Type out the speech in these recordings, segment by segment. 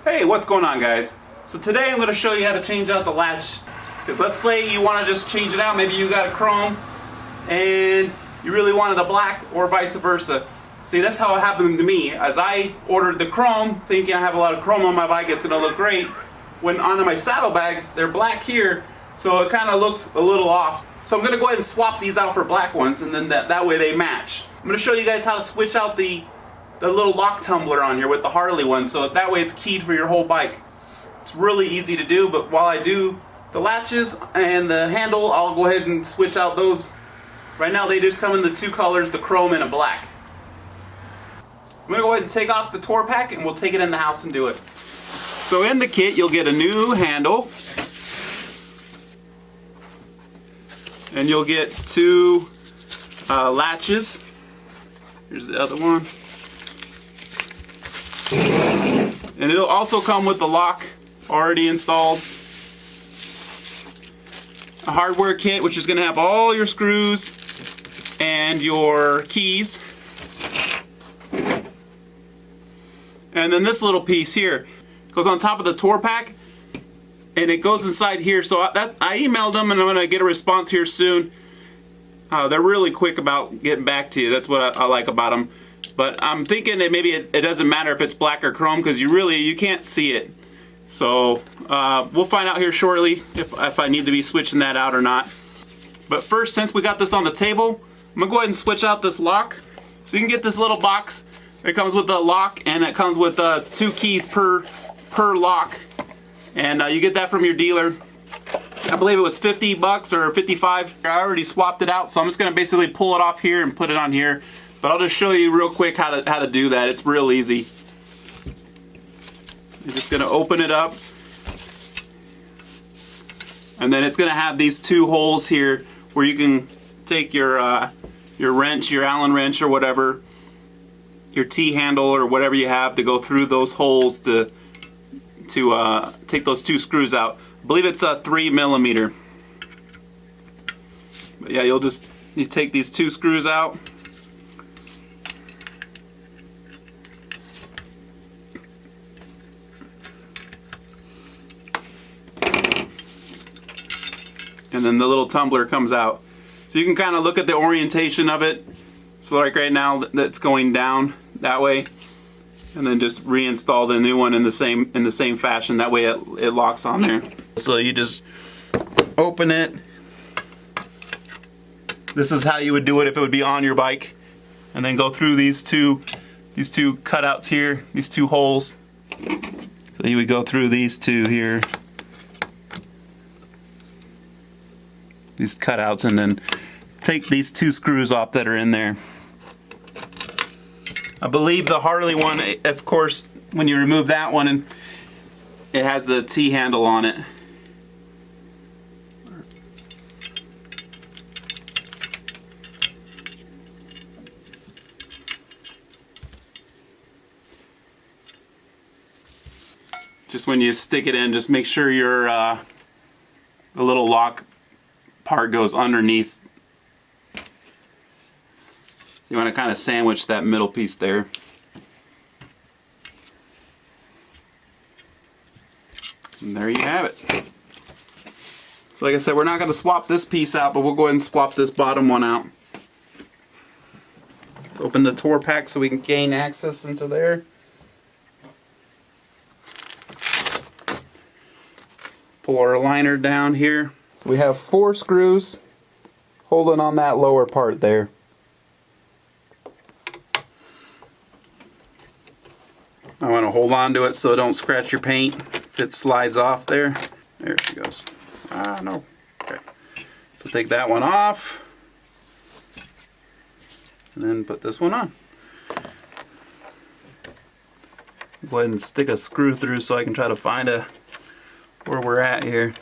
Hey, what's going on, guys? So today I'm going to show you how to change out the latch. Because let's say you want to just change it out. Maybe you got a chrome and you really wanted a black, or vice versa. See, that's how it happened to me. As I ordered the chrome, thinking I have a lot of chrome on my bike, it's going to look great. When onto my saddlebags, they're black here, so it kind of looks a little off. So I'm going to go ahead and swap these out for black ones, and then that way they match. I'm going to show you guys how to switch out the little lock tumbler on here with the Harley one, so that way it's keyed for your whole bike. It's really easy to do, but while I do the latches and the handle, I'll go ahead and switch out those. Right now they just come in the two colors, the chrome and a black. I'm going to go ahead and take off the tour pack and we'll take it in the house and do it. So in the kit you'll get a new handle, and you'll get two latches. Here's the other one. And it'll also come with the lock already installed. A hardware kit which is going to have all your screws and your keys. And then this little piece here goes on top of the tour pack, and it goes inside here. So I emailed them, and I'm going to get a response here soon. They're really quick about getting back to you. That's what I like about them. But I'm thinking that maybe it doesn't matter if it's black or chrome, because you can't see it. So we'll find out here shortly if I need to be switching that out or not. But first, since we got this on the table, I'm going to go ahead and switch out this lock. So you can get this little box. It comes with the lock, and it comes with 2 keys per lock. And you get that from your dealer. I believe it was $50 or $55. I already swapped it out, so I'm just going to basically pull it off here and put it on here. But I'll just show you real quick how to do that. It's real easy. You're just going to open it up, and then it's going to have these 2 holes here where you can take your wrench, your Allen wrench or whatever, your T-handle or whatever you have, to go through those holes to take those 2 screws out. I believe it's a 3mm. But yeah, you take these 2 screws out. And then the little tumbler comes out. So you can kind of look at the orientation of it. So like right now that's going down that way. And then just reinstall the new one in the same fashion. That way it locks on there. So you just open it. This is how you would do it if it would be on your bike. And then go through these two cutouts here, these 2 holes. So you would go through these 2 here. These cutouts, and then take these 2 screws off that are in there. I believe the Harley one, of course, when you remove that one, and it has the T-handle on it. Just when you stick it in, just make sure the little lock part goes underneath. You want to kind of sandwich that middle piece there. And there you have it. So like I said, we're not going to swap this piece out, but we'll go ahead and swap this bottom one out. Let's open the tour pack so we can gain access into there. Pull our liner down here. So we have 4 screws holding on that lower part there. I want to hold on to it so don't scratch your paint if it slides off there. There she goes. No. Okay. So take that one off. And then put this one on. Go ahead and stick a screw through so I can try to find where we're at here.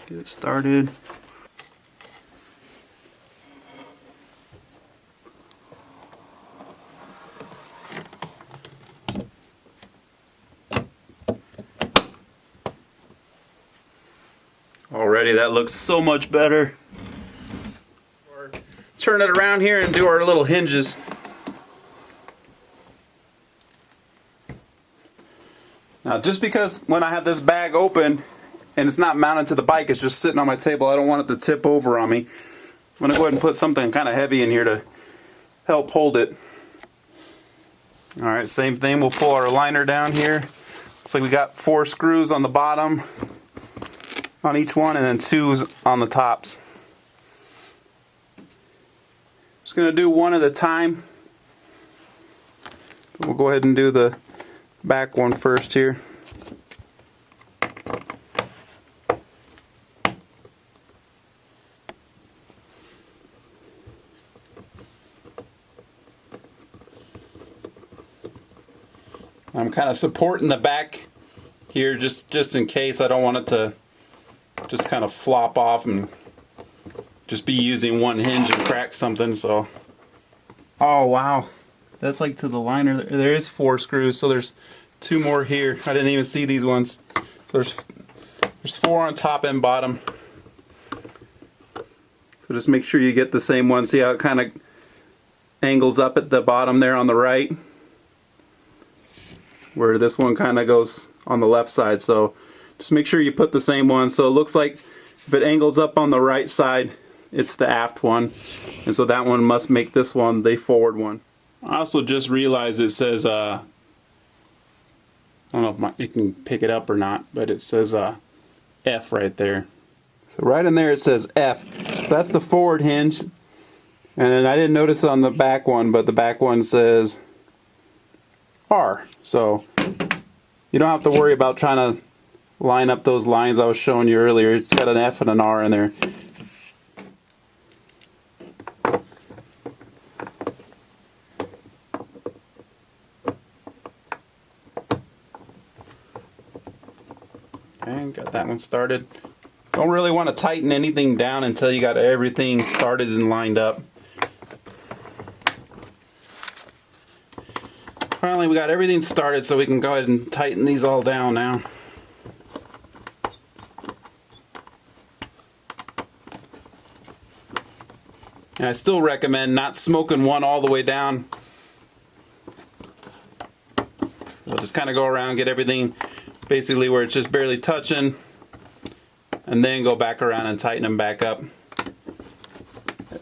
Get it started. Already that looks so much better. Let's turn it around here and do our little hinges. Now, just because when I have this bag open and it's not mounted to the bike, it's just sitting on my table, I don't want it to tip over on me. I'm going to go ahead and put something kind of heavy in here to help hold it. Alright, same thing, we'll pull our liner down here. Looks like we got 4 screws on the bottom on each one and then 2 on the tops. Just going to do one at a time. We'll go ahead and do the back one first here. I'm kind of supporting the back here just in case. I don't want it to just kind of flop off and just be using one hinge and crack something. So, oh wow, that's like to the liner. There is 4 screws, so there's 2 more here. I didn't even see these ones. There's 4 on top and bottom. So just make sure you get the same one. See how it kind of angles up at the bottom there on the right, where this one kind of goes on the left side. So just make sure you put the same one. So it looks like if it angles up on the right side, it's the aft one, and so that one must make this one the forward one. I also just realized it says I don't know if you can pick it up or not, but it says F right there. So right in there it says F. So that's the forward hinge, and then I didn't notice on the back one, but the back one says R. So you don't have to worry about trying to line up those lines I was showing you earlier. It's got an F and an R in there. And got that one started. Don't really want to tighten anything down until you got everything started and lined up. Finally, we got everything started, so we can go ahead and tighten these all down now. And I still recommend not smoking one all the way down. We'll just kind of go around, get everything basically where it's just barely touching, and then go back around and tighten them back up.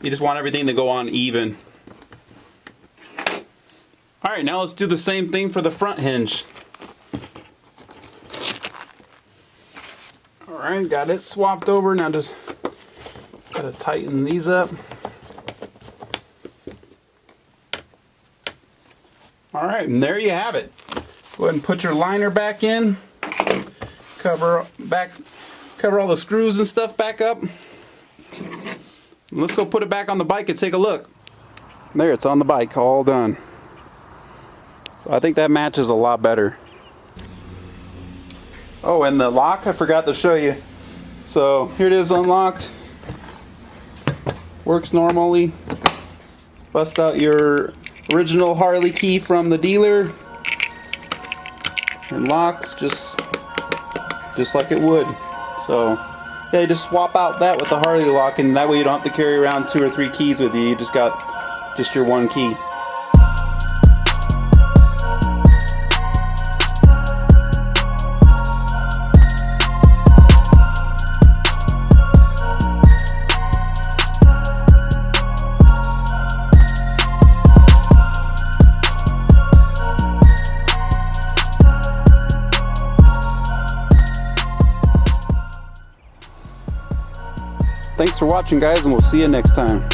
You just want everything to go on even. Alright, now let's do the same thing for the front hinge. Alright, got it swapped over. Now just gotta tighten these up. Alright, and there you have it. Go ahead and put your liner back in. Cover all the screws and stuff back up. And let's go put it back on the bike and take a look. There, it's on the bike, all done. So I think that matches a lot better. Oh, and the lock, I forgot to show you. So here it is unlocked. Works normally. Bust out your original Harley key from the dealer. And locks just like it would. So yeah, you just swap out that with the Harley lock, and that way you don't have to carry around 2 or 3 keys with you. You just got your one key. Thanks for watching, guys, and we'll see you next time.